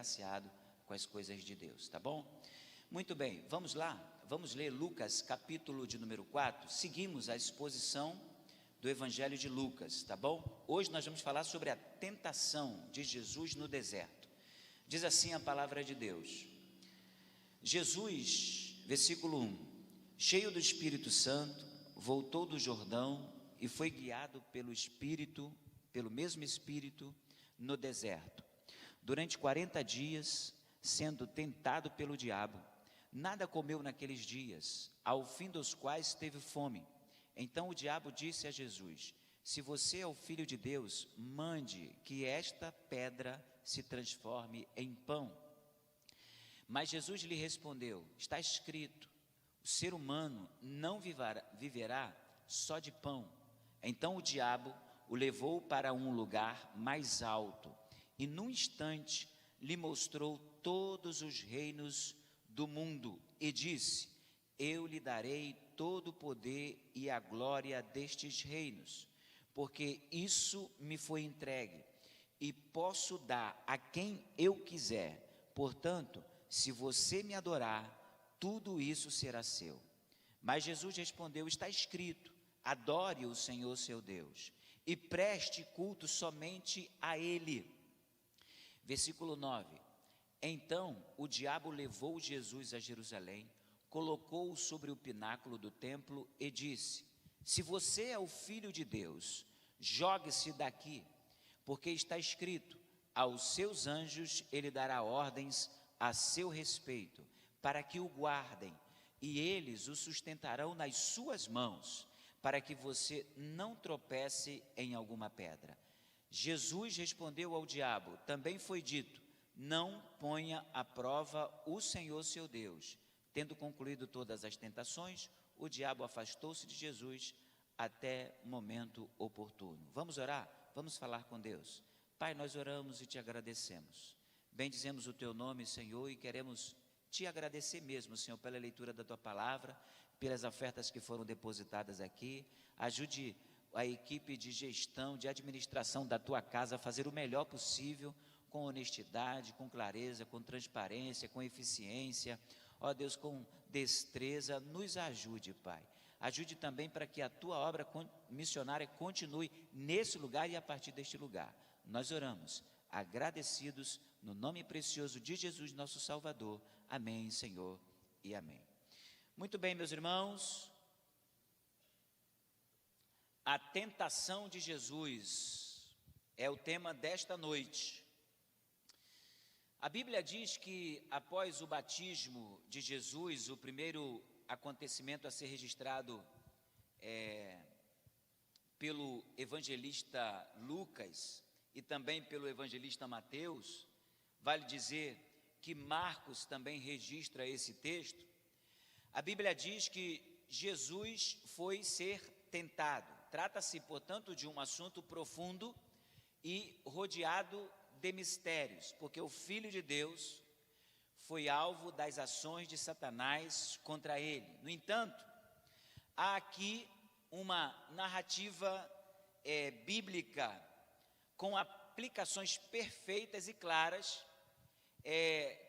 agraciado com as coisas de Deus, tá bom? Muito bem, vamos lá, vamos ler Lucas, capítulo de número 4, seguimos a exposição do Evangelho de Lucas, tá bom? Hoje nós vamos falar sobre a tentação de Jesus no deserto. Diz assim a palavra de Deus: Jesus, versículo 1, cheio do Espírito Santo, voltou do Jordão e foi guiado pelo mesmo Espírito, no deserto. Durante 40 dias, sendo tentado pelo diabo, nada comeu naqueles dias, ao fim dos quais teve fome. Então o diabo disse a Jesus: se você é o Filho de Deus, mande que esta pedra se transforme em pão. Mas Jesus lhe respondeu: está escrito, o ser humano não viverá só de pão. Então o diabo o levou para um lugar mais alto e num instante lhe mostrou todos os reinos do mundo e disse: eu lhe darei todo o poder e a glória destes reinos, porque isso me foi entregue e posso dar a quem eu quiser. Portanto, se você me adorar, tudo isso será seu. Mas Jesus respondeu: está escrito, adore o Senhor seu Deus e preste culto somente a Ele. Versículo 9, então o diabo levou Jesus a Jerusalém, colocou-o sobre o pináculo do templo e disse: se você é o Filho de Deus, jogue-se daqui, porque está escrito, aos seus anjos ele dará ordens a seu respeito, para que o guardem, e eles o sustentarão nas suas mãos, para que você não tropece em alguma pedra. Jesus respondeu ao diabo: também foi dito, não ponha à prova o Senhor seu Deus. Tendo concluído todas as tentações, o diabo afastou-se de Jesus até o momento oportuno. Vamos orar? Vamos falar com Deus. Pai, nós oramos e te agradecemos. Bendizemos o teu nome, Senhor, e queremos te agradecer mesmo, Senhor, pela leitura da tua palavra, pelas ofertas que foram depositadas aqui. Ajude a equipe de gestão, de administração da tua casa a fazer o melhor possível, com honestidade, com clareza, com transparência, com eficiência, ó Deus, com destreza. Nos ajude, Pai. Ajude também para que a tua obra missionária continue nesse lugar e a partir deste lugar. Nós oramos, agradecidos, no nome precioso de Jesus, nosso Salvador. Amém, Senhor, e amém. Muito bem, meus irmãos. A tentação de Jesus é o tema desta noite. A Bíblia diz que após o batismo de Jesus, o primeiro acontecimento a ser registrado pelo evangelista Lucas e também pelo evangelista Mateus, vale dizer que Marcos também registra esse texto. A Bíblia diz que Jesus foi ser tentado. Trata-se, portanto, de um assunto profundo e rodeado de mistérios, porque o Filho de Deus foi alvo das ações de Satanás contra ele. No entanto, há aqui uma narrativa bíblica com aplicações perfeitas e claras,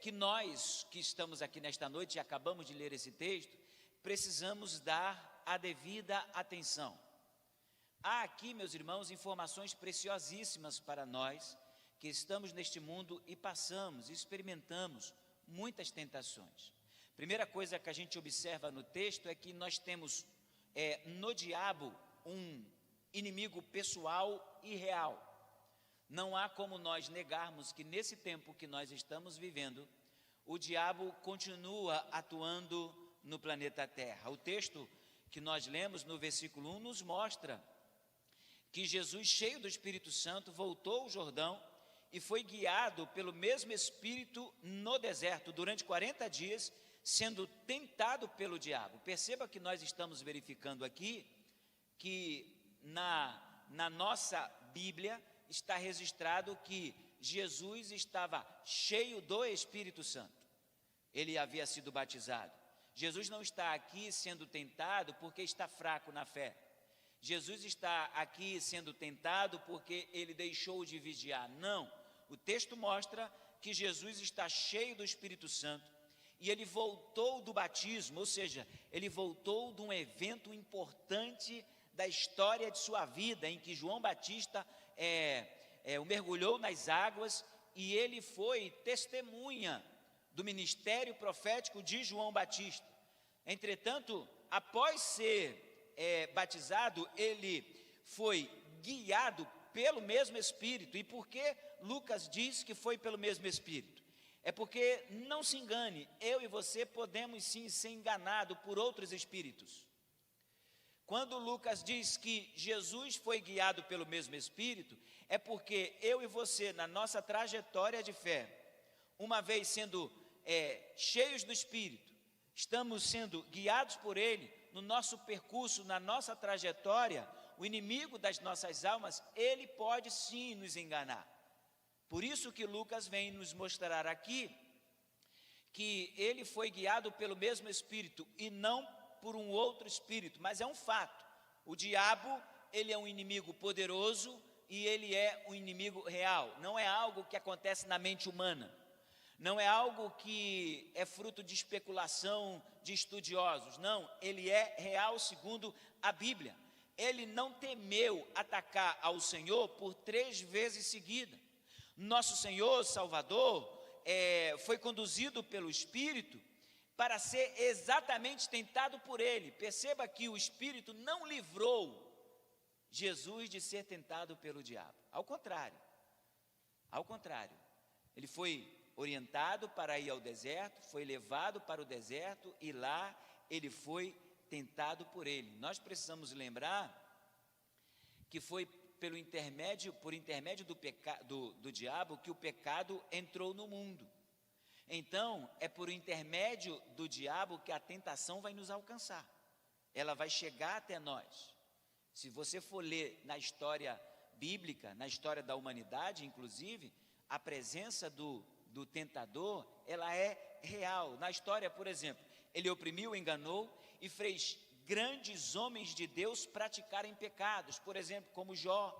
que nós que estamos aqui nesta noite e acabamos de ler esse texto, precisamos dar a devida atenção. Há aqui, meus irmãos, informações preciosíssimas para nós que estamos neste mundo e passamos, experimentamos muitas tentações. Primeira coisa que a gente observa no texto é que nós temos no diabo um inimigo pessoal e real. Não há como nós negarmos que nesse tempo que nós estamos vivendo, o diabo continua atuando no planeta Terra. O texto que nós lemos no versículo 1 nos mostra que Jesus, cheio do Espírito Santo, voltou ao Jordão e foi guiado pelo mesmo Espírito no deserto durante 40 dias, sendo tentado pelo diabo. Perceba que nós estamos verificando aqui que na nossa Bíblia está registrado que Jesus estava cheio do Espírito Santo. Ele havia sido batizado. Jesus não está aqui sendo tentado porque está fraco na fé. Jesus está aqui sendo tentado porque ele deixou de vigiar. Não, o texto mostra que Jesus está cheio do Espírito Santo e ele voltou do batismo, ou seja, ele voltou de um evento importante da história de sua vida, em que João Batista o mergulhou nas águas e ele foi testemunha do ministério profético de João Batista. Entretanto, após ser batizado, ele foi guiado pelo mesmo Espírito. E por que Lucas diz que foi pelo mesmo Espírito? É porque, não se engane, eu e você podemos sim ser enganados por outros espíritos. Quando Lucas diz que Jesus foi guiado pelo mesmo Espírito, é porque eu e você, na nossa trajetória de fé, uma vez sendo cheios do Espírito, estamos sendo guiados por Ele, no nosso percurso, na nossa trajetória, o inimigo das nossas almas, ele pode sim nos enganar. Por isso que Lucas vem nos mostrar aqui, que ele foi guiado pelo mesmo Espírito, e não por um outro espírito, mas é um fato. O diabo, ele é um inimigo poderoso, e ele é um inimigo real. Não é algo que acontece na mente humana. Não é algo que é fruto de especulação de estudiosos. Não, ele é real segundo a Bíblia. Ele não temeu atacar ao Senhor por 3 vezes seguidas. Nosso Senhor Salvador foi conduzido pelo Espírito para ser exatamente tentado por Ele. Perceba que o Espírito não livrou Jesus de ser tentado pelo diabo. Ao contrário, ele foi orientado para ir ao deserto, foi levado para o deserto e lá ele foi tentado por ele. Nós precisamos lembrar que foi por intermédio do diabo que o pecado entrou no mundo. Então, é por intermédio do diabo que a tentação vai nos alcançar. Ela vai chegar até nós. Se você for ler na história bíblica, na história da humanidade, inclusive, a presença do tentador, ela é real. Na história, por exemplo, ele oprimiu, enganou e fez grandes homens de Deus praticarem pecados, por exemplo, como Jó,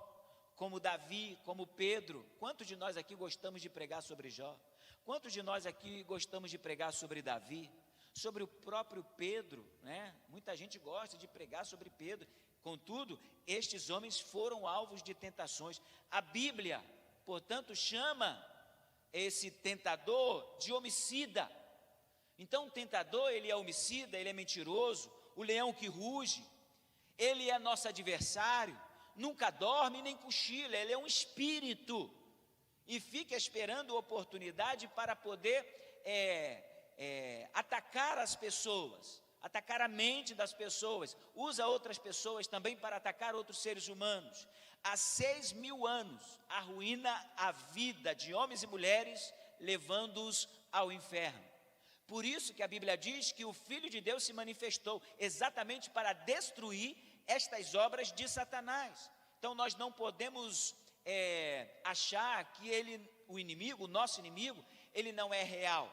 como Davi, como Pedro. Quantos de nós aqui gostamos de pregar sobre Jó? Quantos de nós aqui gostamos de pregar sobre Davi? Sobre o próprio Pedro, né? Muita gente gosta de pregar sobre Pedro. Contudo, estes homens foram alvos de tentações. A Bíblia, portanto, chama esse tentador de homicida. Então, o tentador, ele é homicida, ele é mentiroso, o leão que ruge, ele é nosso adversário, nunca dorme nem cochila, ele é um espírito, e fica esperando oportunidade para poder atacar as pessoas, atacar a mente das pessoas, usa outras pessoas também para atacar outros seres humanos. Há 6.000 anos, arruína a vida de homens e mulheres, levando-os ao inferno. Por isso que a Bíblia diz que o Filho de Deus se manifestou exatamente para destruir estas obras de Satanás. Então nós não podemos achar que o inimigo, o nosso inimigo, ele não é real,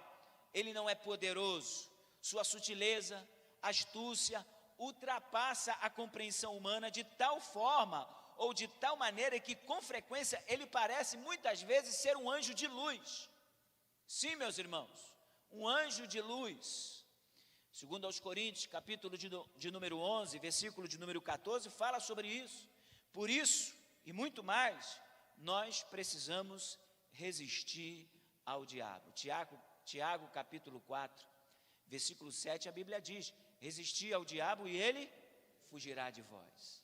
ele não é poderoso. Sua sutileza, astúcia, ultrapassa a compreensão humana de tal forma ou de tal maneira que com frequência ele parece muitas vezes ser um anjo de luz. Sim, meus irmãos, um anjo de luz. Segundo aos Coríntios, capítulo de número 11, versículo de número 14, fala sobre isso. Por isso, e muito mais, nós precisamos resistir ao diabo. Tiago capítulo 4, versículo 7, a Bíblia diz: resistir ao diabo e ele fugirá de vós.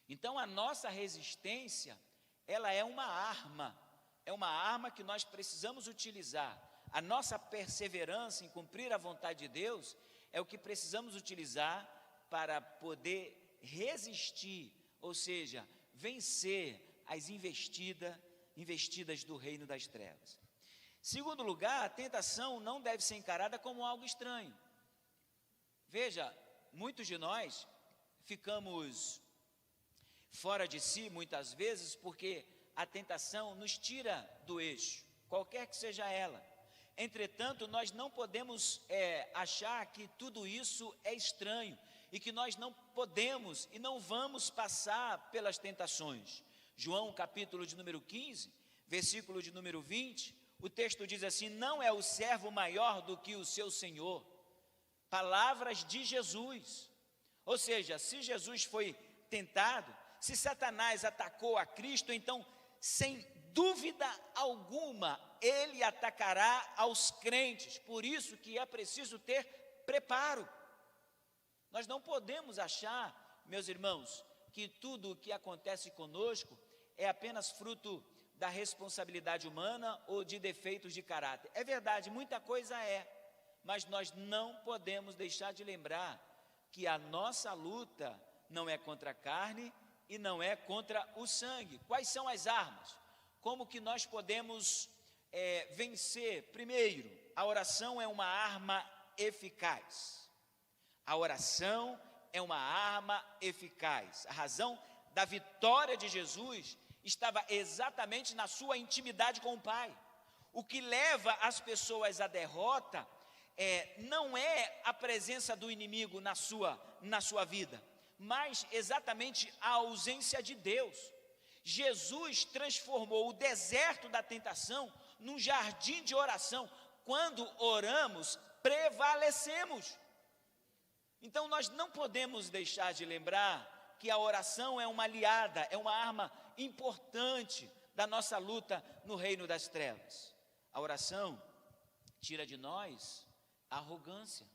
Então a nossa resistência, ela é uma arma que nós precisamos utilizar. A nossa perseverança em cumprir a vontade de Deus é o que precisamos utilizar para poder resistir, ou seja, vencer as investidas do reino das trevas. Segundo lugar, a tentação não deve ser encarada como algo estranho. Veja, muitos de nós ficamos fora de si muitas vezes porque a tentação nos tira do eixo, qualquer que seja ela. Entretanto, nós não podemos achar que tudo isso é estranho e que nós não podemos e não vamos passar pelas tentações. João capítulo de número 15, versículo de número 20, o texto diz assim: não é o servo maior do que o seu senhor. Palavras de Jesus. Ou seja, se Jesus foi tentado, se Satanás atacou a Cristo, então, sem dúvida alguma, ele atacará aos crentes. Por isso que é preciso ter preparo. Nós não podemos achar, meus irmãos, que tudo o que acontece conosco é apenas fruto da responsabilidade humana ou de defeitos de caráter. É verdade, muita coisa é, mas nós não podemos deixar de lembrar que a nossa luta não é contra a carne e não é contra o sangue. Quais são as armas? Como que nós podemos vencer? Primeiro, a oração é uma arma eficaz. A oração é uma arma eficaz. A razão da vitória de Jesus estava exatamente na sua intimidade com o Pai. O que leva as pessoas à derrota não é a presença do inimigo na sua vida, mas exatamente a ausência de Deus. Jesus transformou o deserto da tentação num jardim de oração. Quando oramos, prevalecemos. Então nós não podemos deixar de lembrar que a oração é uma aliada, é uma arma importante da nossa luta no reino das trevas. A oração tira de nós a arrogância.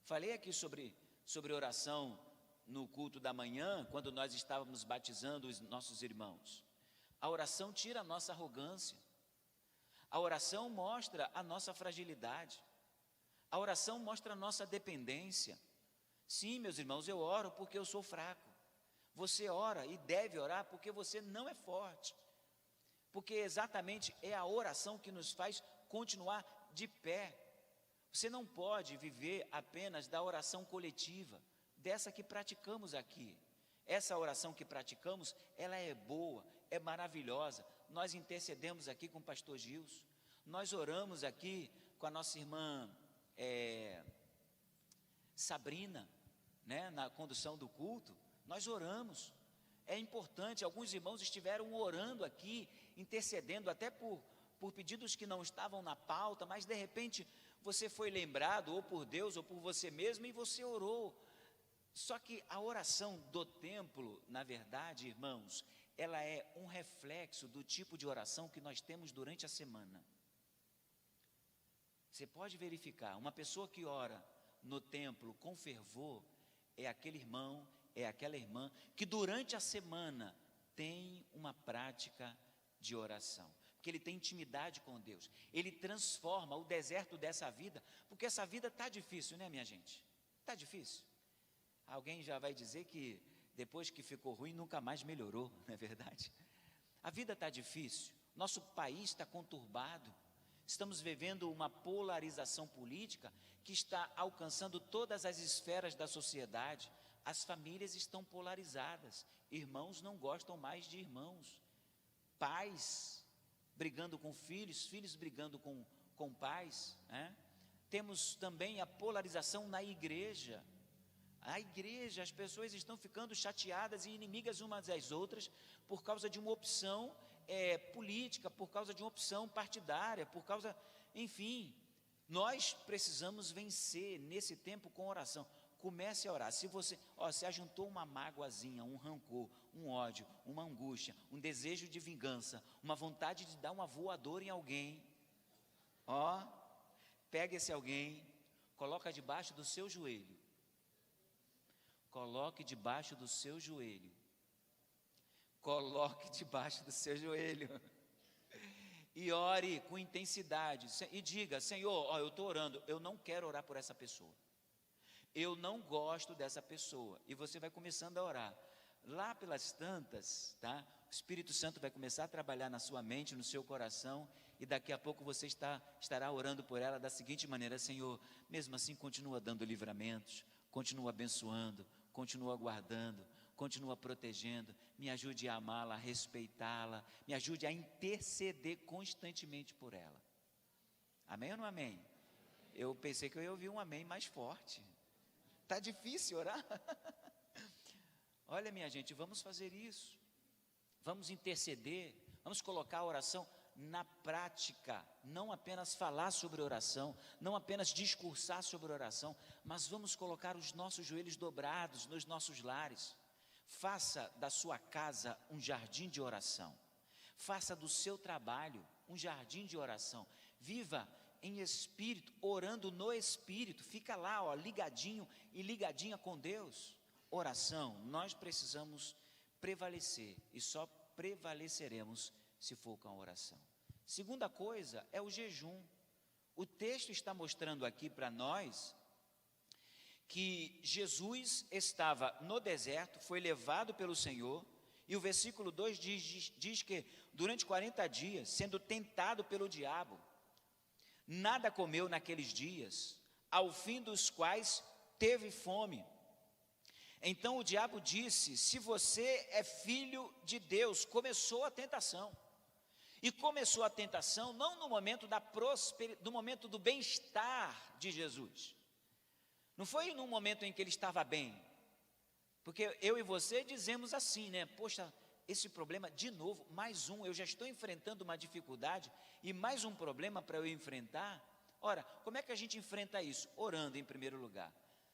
Falei aqui sobre oração no culto da manhã, quando nós estávamos batizando os nossos irmãos. A oração tira a nossa arrogância. A oração mostra a nossa fragilidade. A oração mostra a nossa dependência. Sim, meus irmãos, eu oro porque eu sou fraco. Você ora e deve orar porque você não é forte. Porque exatamente é a oração que nos faz continuar de pé. Você não pode viver apenas da oração coletiva, dessa que praticamos aqui. Essa oração que praticamos, ela é boa, é maravilhosa. Nós intercedemos aqui com o pastor Gilson, nós oramos aqui com a nossa irmã Sabrina, né, na condução do culto. Nós oramos, é importante. Alguns irmãos estiveram orando aqui, intercedendo até por pedidos que não estavam na pauta, mas de repente você foi lembrado ou por Deus ou por você mesmo e você orou. Só que a oração do templo, na verdade, irmãos, ela é um reflexo do tipo de oração que nós temos durante a semana. Você pode verificar, uma pessoa que ora no templo com fervor é aquele irmão, é aquela irmã que durante a semana tem uma prática de oração, porque ele tem intimidade com Deus, ele transforma o deserto dessa vida, porque essa vida está difícil, né, minha gente? Está difícil. Alguém já vai dizer que depois que ficou ruim nunca mais melhorou, não é verdade? A vida está difícil, nosso país está conturbado, estamos vivendo uma polarização política que está alcançando todas as esferas da sociedade. As famílias estão polarizadas, irmãos não gostam mais de irmãos, pais brigando com filhos, filhos brigando com pais, né? Temos também a polarização na igreja. A igreja, as pessoas estão ficando chateadas e inimigas umas das outras por causa de uma opção política, por causa de uma opção partidária, por causa, enfim, nós precisamos vencer nesse tempo com oração. Comece a orar. Se você ajuntou uma mágoazinha, um rancor, um ódio, uma angústia, um desejo de vingança, uma vontade de dar uma voadora em alguém, pega esse alguém, coloca debaixo do seu joelho. Coloque debaixo do seu joelho. Coloque debaixo do seu joelho. E ore com intensidade. E diga: Senhor, eu estou orando, eu não quero orar por essa pessoa. Eu não gosto dessa pessoa. E você vai começando a orar. Lá pelas tantas, tá? O Espírito Santo vai começar a trabalhar na sua mente, no seu coração. E daqui a pouco você estará orando por ela da seguinte maneira: Senhor, mesmo assim continua dando livramentos, continua abençoando, continua guardando, continua protegendo, me ajude a amá-la, a respeitá-la, me ajude a interceder constantemente por ela. Amém ou não amém? Eu pensei que eu ia ouvir um amém mais forte. Está difícil orar? Olha, minha gente, vamos fazer isso. Vamos interceder, vamos colocar a oração na prática, não apenas falar sobre oração, não apenas discursar sobre oração, mas vamos colocar os nossos joelhos dobrados nos nossos lares. Faça da sua casa um jardim de oração. Faça do seu trabalho um jardim de oração. Viva em espírito, orando no espírito. Fica lá, ó, ligadinho e ligadinha com Deus. Oração, nós precisamos prevalecer e só prevaleceremos se for com a oração. Segunda coisa é o jejum. O texto está mostrando aqui para nós que Jesus estava no deserto, foi levado pelo Senhor, e o versículo 2 diz que durante 40 dias, sendo tentado pelo diabo, nada comeu naqueles dias, ao fim dos quais teve fome. Então o diabo disse: se você é filho de Deus, começou a tentação. E começou a tentação não no momento da prosperidade, no momento do bem-estar de Jesus. Não foi no momento em que ele estava bem. Porque eu e você dizemos assim, né? Poxa, esse problema, de novo, mais um, eu já estou enfrentando uma dificuldade e mais um problema para eu enfrentar. Ora, como é que a gente enfrenta isso? Orando em primeiro lugar.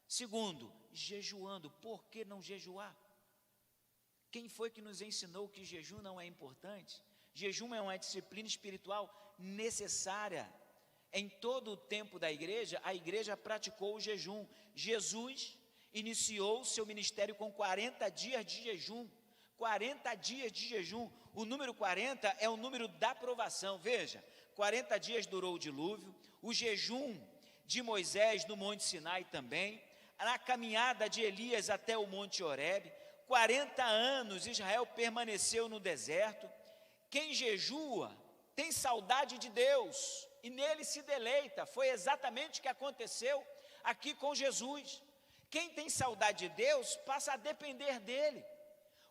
Segundo, jejuando. Por que não jejuar? Quem foi que nos ensinou que jejum não é importante? Jejum é uma disciplina espiritual necessária. Em todo o tempo da igreja, a igreja praticou o jejum. Jesus iniciou seu ministério com 40 dias de jejum. 40 dias de jejum. O número 40 é o número da provação. Veja, 40 dias durou o dilúvio, o jejum de Moisés no Monte Sinai também, na caminhada de Elias até o Monte Horebe, 40 anos Israel permaneceu no deserto. Quem jejua tem saudade de Deus e nele se deleita. Foi exatamente o que aconteceu aqui com Jesus. Quem tem saudade de Deus passa a depender dele.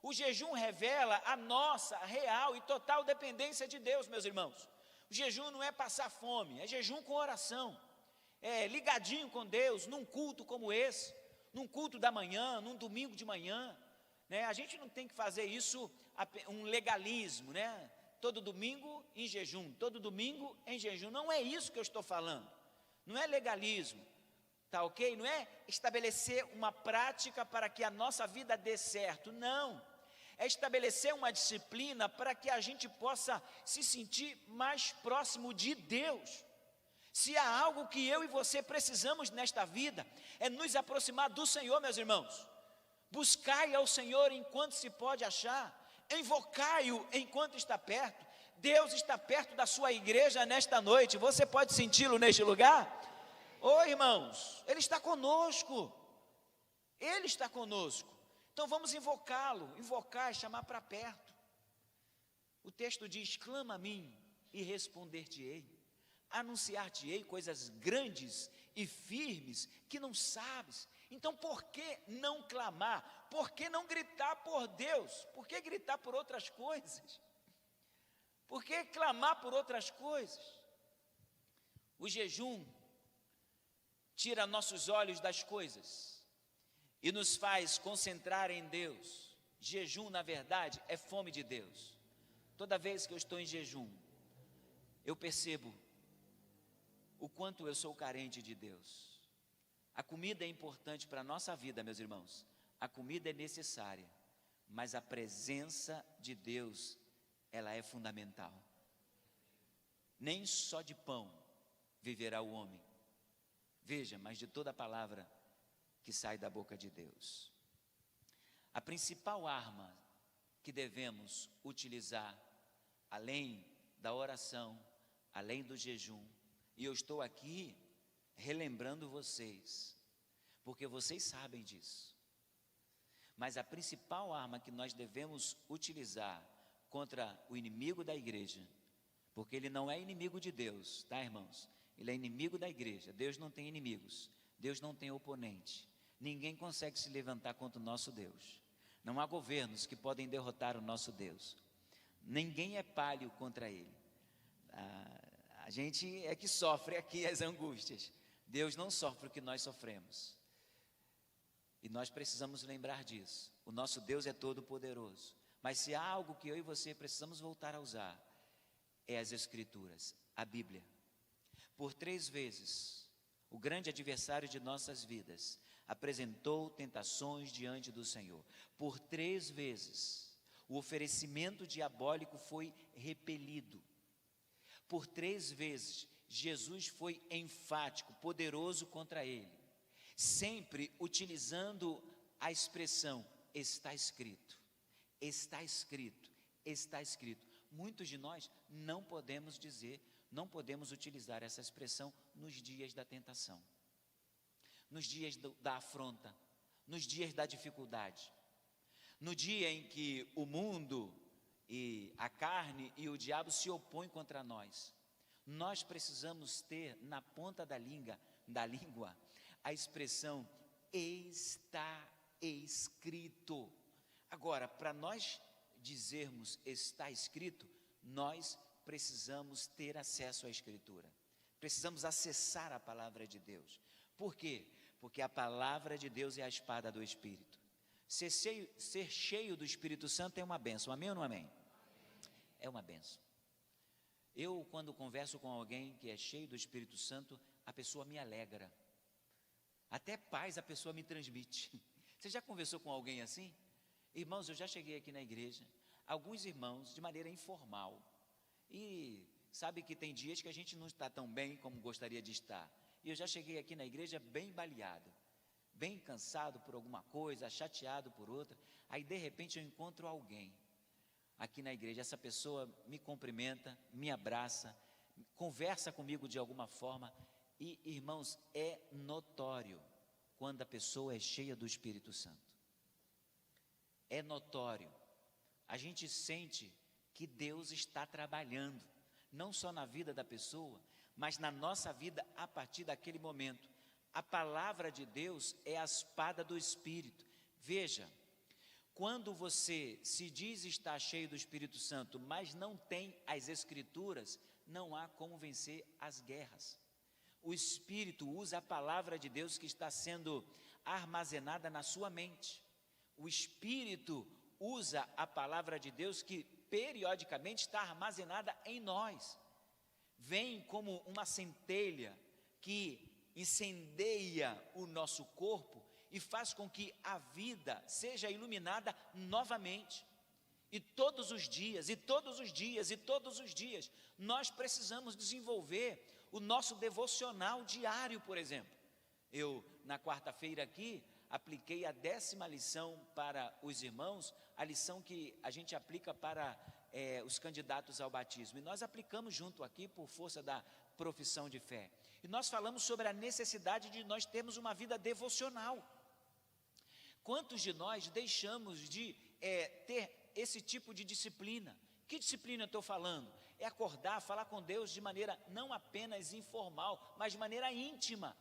O jejum revela a nossa real e total dependência de Deus, meus irmãos. O jejum não é passar fome, é jejum com oração. É ligadinho com Deus, num culto como esse, num culto da manhã, num domingo de manhã, né? A gente não tem que fazer isso um legalismo, né? Todo domingo em jejum, todo domingo em jejum. Não é isso que eu estou falando. Não é legalismo, tá ok? Não é estabelecer uma prática para que a nossa vida dê certo, não. É estabelecer uma disciplina para que a gente possa se sentir mais próximo de Deus. Se há algo que eu e você precisamos nesta vida, é nos aproximar do Senhor, meus irmãos. Buscai ao Senhor enquanto se pode achar, invocai-o enquanto está perto. Deus está perto da sua igreja nesta noite. Você pode senti-lo neste lugar? Ô irmãos, Ele está conosco. Ele está conosco. Então vamos invocá-lo, invocar, chamar para perto. O texto diz: clama a mim e responder-te-ei. Anunciar-te-ei coisas grandes e firmes que não sabes. Então por que não clamar? Por que não gritar por Deus? Por que gritar por outras coisas? Por que clamar por outras coisas? O jejum tira nossos olhos das coisas e nos faz concentrar em Deus. Jejum, na verdade, é fome de Deus. Toda vez que eu estou em jejum, eu percebo o quanto eu sou carente de Deus. A comida é importante para a nossa vida, meus irmãos. A comida é necessária, mas a presença de Deus, ela é fundamental. Nem só de pão viverá o homem. Veja, mas de toda a palavra que sai da boca de Deus. A principal arma que devemos utilizar, além da oração, além do jejum, e eu estou aqui relembrando vocês, porque vocês sabem disso. Mas a principal arma que nós devemos utilizar contra o inimigo da igreja, porque ele não é inimigo de Deus, tá, irmãos? Ele é inimigo da igreja. Deus não tem inimigos, Deus não tem oponente. Ninguém consegue se levantar contra o nosso Deus. Não há governos que podem derrotar o nosso Deus. Ninguém é páreo contra ele. A gente é que sofre aqui as angústias. Deus não sofre o que nós sofremos. E nós precisamos lembrar disso. O nosso Deus é todo poderoso. Mas se há algo que eu e você precisamos voltar a usar, é as Escrituras, a Bíblia. Por 3 vezes, o grande adversário de nossas vidas apresentou tentações diante do Senhor. Por 3 vezes, o oferecimento diabólico foi repelido. Por 3 vezes, Jesus foi enfático, poderoso contra ele, sempre utilizando a expressão, está escrito, está escrito, está escrito. Muitos de nós não podemos dizer, não podemos utilizar essa expressão nos dias da tentação, nos dias da afronta, nos dias da dificuldade, no dia em que o mundo e a carne e o diabo se opõem contra nós. Nós precisamos ter na ponta da língua a expressão está escrito. Agora, para nós dizermos está escrito, nós precisamos ter acesso à Escritura. Precisamos acessar a palavra de Deus. Por quê? Porque a palavra de Deus é a espada do Espírito. Ser cheio do Espírito Santo é uma bênção, amém ou não amém? É uma bênção. Eu, quando converso com alguém que é cheio do Espírito Santo, a pessoa me alegra. Até paz a pessoa me transmite. Você já conversou com alguém assim? Irmãos, eu já cheguei aqui na igreja, alguns irmãos, de maneira informal, e sabe que tem dias que a gente não está tão bem como gostaria de estar. E eu já cheguei aqui na igreja bem baleado, bem cansado por alguma coisa, chateado por outra. Aí de repente eu encontro alguém aqui na igreja, essa pessoa me cumprimenta, me abraça, conversa comigo de alguma forma. E irmãos, é notório quando a pessoa é cheia do Espírito Santo. É notório, a gente sente que Deus está trabalhando, não só na vida da pessoa, mas na nossa vida a partir daquele momento. A palavra de Deus é a espada do Espírito. Veja, quando você se diz estar cheio do Espírito Santo, mas não tem as Escrituras, não há como vencer as guerras. O Espírito usa a palavra de Deus que está sendo armazenada na sua mente. O Espírito usa a palavra de Deus que periodicamente está armazenada em nós. Vem como uma centelha que incendeia o nosso corpo e faz com que a vida seja iluminada novamente. E todos os dias, nós precisamos desenvolver o nosso devocional diário, por exemplo. Eu, na quarta-feira aqui, apliquei a 10ª lição para os irmãos, a lição que a gente aplica para os candidatos ao batismo. E nós aplicamos junto aqui por força da profissão de fé. E nós falamos sobre a necessidade de nós termos uma vida devocional. Quantos de nós deixamos de ter esse tipo de disciplina? Que disciplina eu estou falando? É acordar, falar com Deus de maneira não apenas informal, mas de maneira íntima.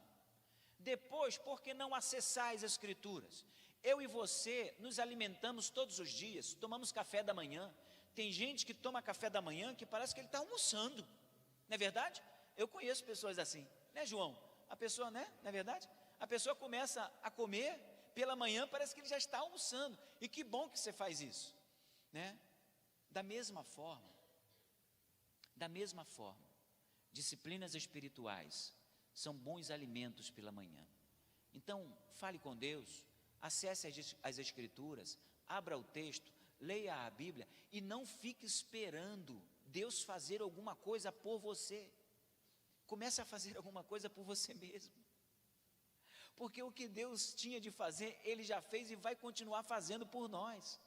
Depois, por que não acessar as Escrituras? Eu e você nos alimentamos todos os dias, tomamos café da manhã. Tem gente que toma café da manhã que parece que ele está almoçando, não é verdade? Eu conheço pessoas assim, né, João? A pessoa, né, não é verdade? A pessoa começa a comer pela manhã, parece que ele já está almoçando. E que bom que você faz isso, né? Da mesma forma, disciplinas espirituais são bons alimentos pela manhã. Então, fale com Deus, acesse as Escrituras, abra o texto, leia a Bíblia e não fique esperando Deus fazer alguma coisa por você. Comece a fazer alguma coisa por você mesmo. Porque o que Deus tinha de fazer, Ele já fez e vai continuar fazendo por nós.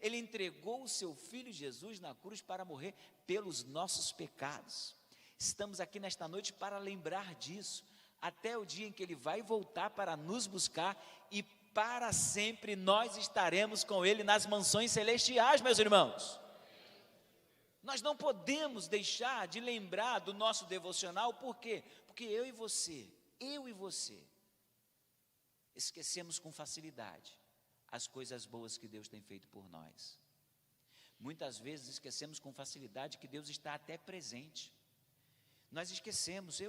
Ele entregou o seu Filho Jesus na cruz para morrer pelos nossos pecados. Estamos aqui nesta noite para lembrar disso, até o dia em que Ele vai voltar para nos buscar e para sempre nós estaremos com Ele nas mansões celestiais, meus irmãos. Nós não podemos deixar de lembrar do nosso devocional, por quê? Porque eu e você, esquecemos com facilidade as coisas boas que Deus tem feito por nós. Muitas vezes esquecemos com facilidade que Deus está até presente. Nós esquecemos,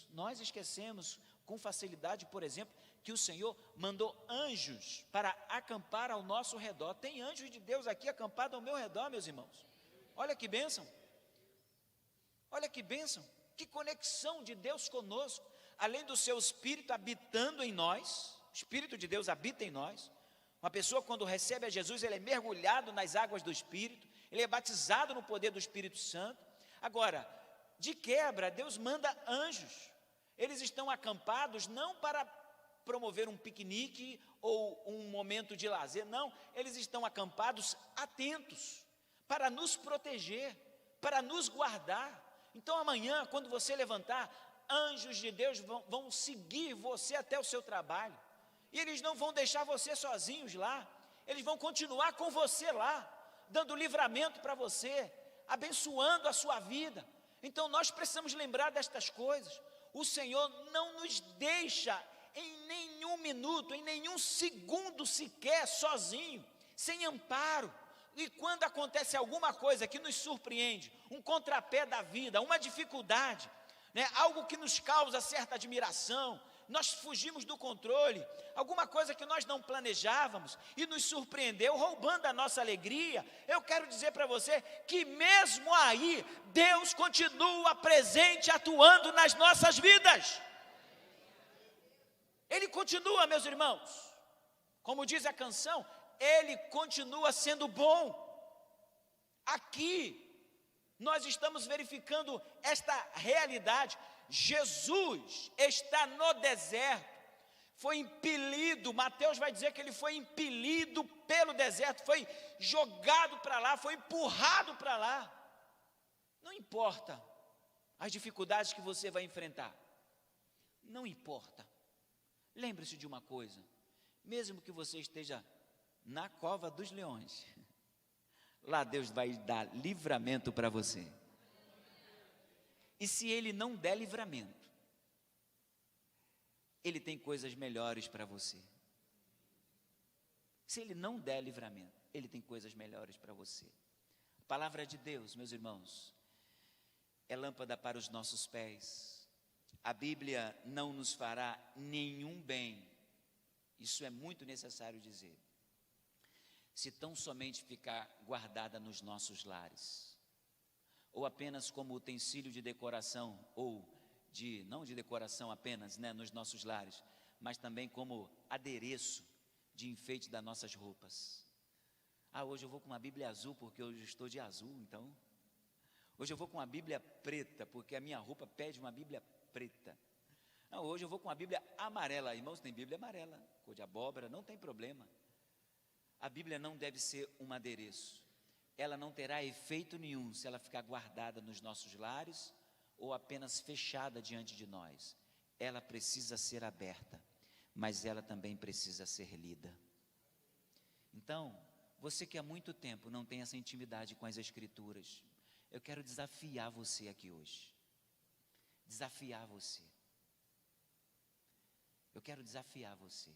nós esquecemos com facilidade, por exemplo, que o Senhor mandou anjos para acampar ao nosso redor. Tem anjos de Deus aqui acampados ao meu redor, meus irmãos. Olha que bênção. Olha que bênção, que conexão de Deus conosco, além do seu Espírito habitando em nós, o Espírito de Deus habita em nós. Uma pessoa quando recebe a Jesus, ele é mergulhado nas águas do Espírito, ele é batizado no poder do Espírito Santo. Agora, de quebra, Deus manda anjos, eles estão acampados não para promover um piquenique ou um momento de lazer, não, eles estão acampados atentos, para nos proteger, para nos guardar. Então amanhã, quando você levantar, anjos de Deus vão seguir você até o seu trabalho, e eles não vão deixar você sozinhos lá, eles vão continuar com você lá, dando livramento para você, abençoando a sua vida. Então nós precisamos lembrar destas coisas. O Senhor não nos deixa em nenhum minuto, em nenhum segundo sequer sozinho, sem amparo. E quando acontece alguma coisa que nos surpreende, um contrapé da vida, uma dificuldade, algo que nos causa certa admiração, nós fugimos do controle, alguma coisa que nós não planejávamos e nos surpreendeu, roubando a nossa alegria, eu quero dizer para você que mesmo aí, Deus continua presente, atuando nas nossas vidas. Ele continua, meus irmãos, como diz a canção, Ele continua sendo bom. Aqui, nós estamos verificando esta realidade. Jesus está no deserto, foi impelido, Mateus vai dizer que ele foi impelido pelo deserto, foi jogado para lá, foi empurrado para lá. Não importa as dificuldades que você vai enfrentar, não importa. Lembre-se de uma coisa, mesmo que você esteja na cova dos leões, lá Deus vai dar livramento para você. E se Ele não der livramento, Ele tem coisas melhores para você. Se Ele não der livramento, Ele tem coisas melhores para você. A palavra de Deus, meus irmãos, é lâmpada para os nossos pés. A Bíblia não nos fará nenhum bem, isso é muito necessário dizer, se tão somente ficar guardada nos nossos lares, ou apenas como utensílio de decoração, ou não de decoração apenas, nos nossos lares, mas também como adereço de enfeite das nossas roupas. Hoje eu vou com uma Bíblia azul porque hoje eu estou de azul, então. Hoje eu vou com uma Bíblia preta porque a minha roupa pede uma Bíblia preta. Não, hoje eu vou com uma Bíblia amarela. Irmãos, tem Bíblia amarela, cor de abóbora, não tem problema. A Bíblia não deve ser um adereço. Ela não terá efeito nenhum se ela ficar guardada nos nossos lares ou apenas fechada diante de nós. Ela precisa ser aberta, mas ela também precisa ser lida. Então, você que há muito tempo não tem essa intimidade com as Escrituras, eu quero desafiar você aqui hoje. Desafiar você. Eu quero desafiar você.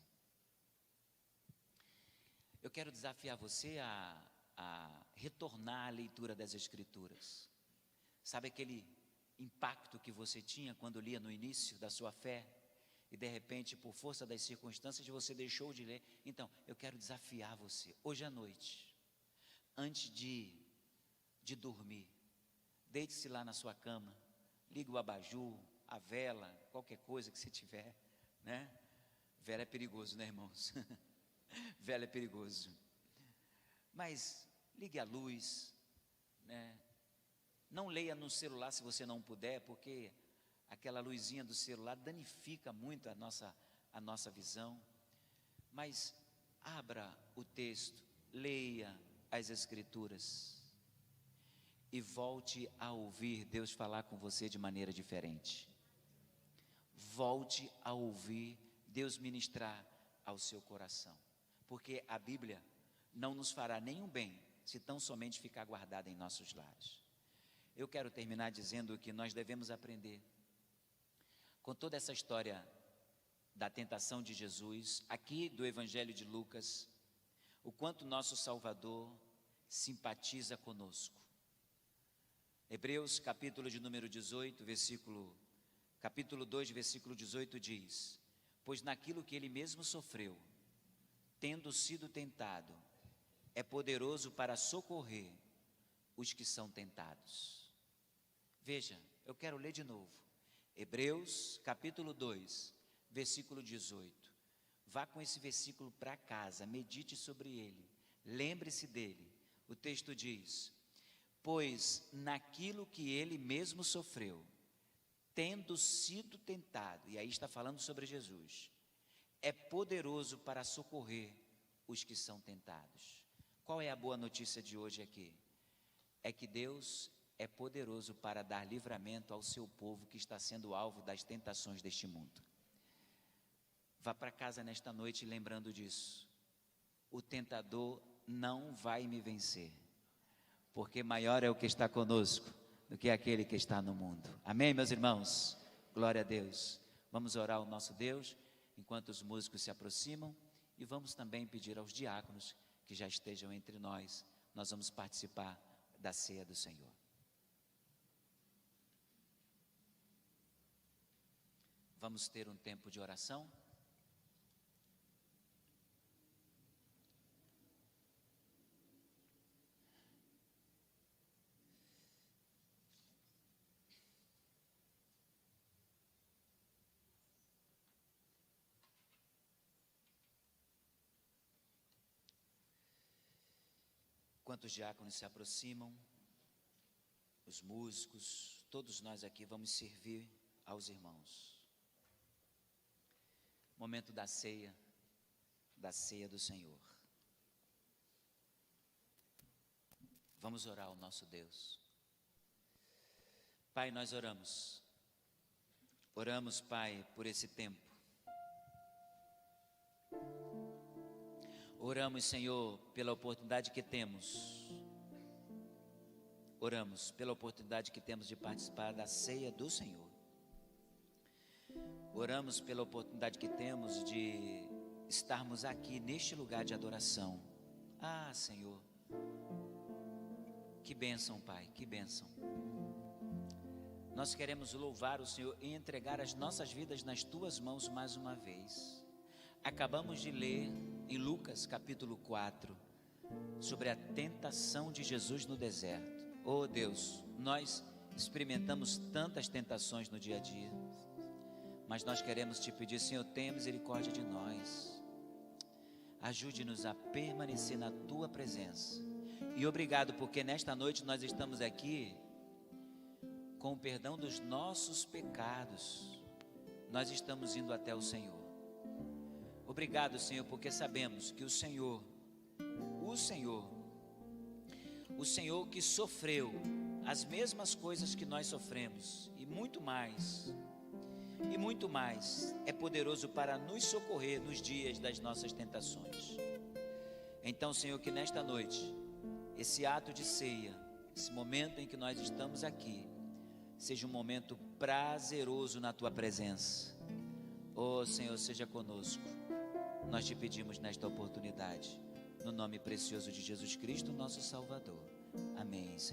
Eu quero desafiar você a retornar à leitura das Escrituras. Sabe aquele impacto que você tinha quando lia no início da sua fé e de repente, por força das circunstâncias, você deixou de ler? Então, eu quero desafiar você, hoje à noite, antes de dormir, deite-se lá na sua cama, ligue o abajur, a vela, qualquer coisa que você tiver, Vela é perigoso, irmãos? Vela é perigoso. Mas ligue a luz, Não leia no celular se você não puder, porque aquela luzinha do celular danifica muito a nossa visão. Mas abra o texto, leia as Escrituras e volte a ouvir Deus falar com você de maneira diferente. Volte a ouvir Deus ministrar ao seu coração, porque a Bíblia não nos fará nenhum bem se tão somente ficar guardada em nossos lares. Eu quero terminar dizendo que nós devemos aprender com toda essa história da tentação de Jesus, aqui do Evangelho de Lucas, o quanto nosso Salvador simpatiza conosco. Hebreus capítulo de número 18, capítulo 2, versículo 18 diz: pois naquilo que ele mesmo sofreu, tendo sido tentado, é poderoso para socorrer os que são tentados. Veja, eu quero ler de novo. Hebreus, capítulo 2, versículo 18. Vá com esse versículo para casa, medite sobre ele, lembre-se dele. O texto diz: pois naquilo que ele mesmo sofreu, tendo sido tentado, e aí está falando sobre Jesus, é poderoso para socorrer os que são tentados. Qual é a boa notícia de hoje aqui? É que Deus é poderoso para dar livramento ao seu povo que está sendo alvo das tentações deste mundo. Vá para casa nesta noite lembrando disso. O tentador não vai me vencer, porque maior é o que está conosco do que aquele que está no mundo. Amém, meus irmãos? Glória a Deus. Vamos orar ao nosso Deus enquanto os músicos se aproximam, e vamos também pedir aos diáconos que já estejam entre nós. Nós vamos participar da ceia do Senhor. Vamos ter um tempo de oração. Enquanto os diáconos se aproximam, os músicos, todos nós aqui vamos servir aos irmãos. Momento da ceia do Senhor. Vamos orar ao nosso Deus. Pai, nós oramos. Oramos, Pai, por esse tempo. Oramos, Senhor, pela oportunidade que temos. Oramos pela oportunidade que temos de participar da ceia do Senhor. Oramos pela oportunidade que temos de estarmos aqui neste lugar de adoração. Ah, Senhor, que bênção, Pai, que bênção. Nós queremos louvar o Senhor e entregar as nossas vidas nas Tuas mãos mais uma vez. Acabamos de ler em Lucas capítulo 4 sobre a tentação de Jesus no deserto. Oh Deus, nós experimentamos tantas tentações no dia a dia, mas nós queremos te pedir, Senhor, tenha misericórdia de nós. Ajude-nos a permanecer na Tua presença. E obrigado, porque nesta noite nós estamos aqui com o perdão dos nossos pecados. Nós estamos indo até o Senhor. Obrigado, Senhor, porque sabemos que o Senhor que sofreu as mesmas coisas que nós sofremos, e muito mais, é poderoso para nos socorrer nos dias das nossas tentações. Então, Senhor, que nesta noite, esse ato de ceia, esse momento em que nós estamos aqui, seja um momento prazeroso na Tua presença. Oh, Senhor, seja conosco. Nós te pedimos nesta oportunidade, no nome precioso de Jesus Cristo, nosso Salvador. Amém, Senhor.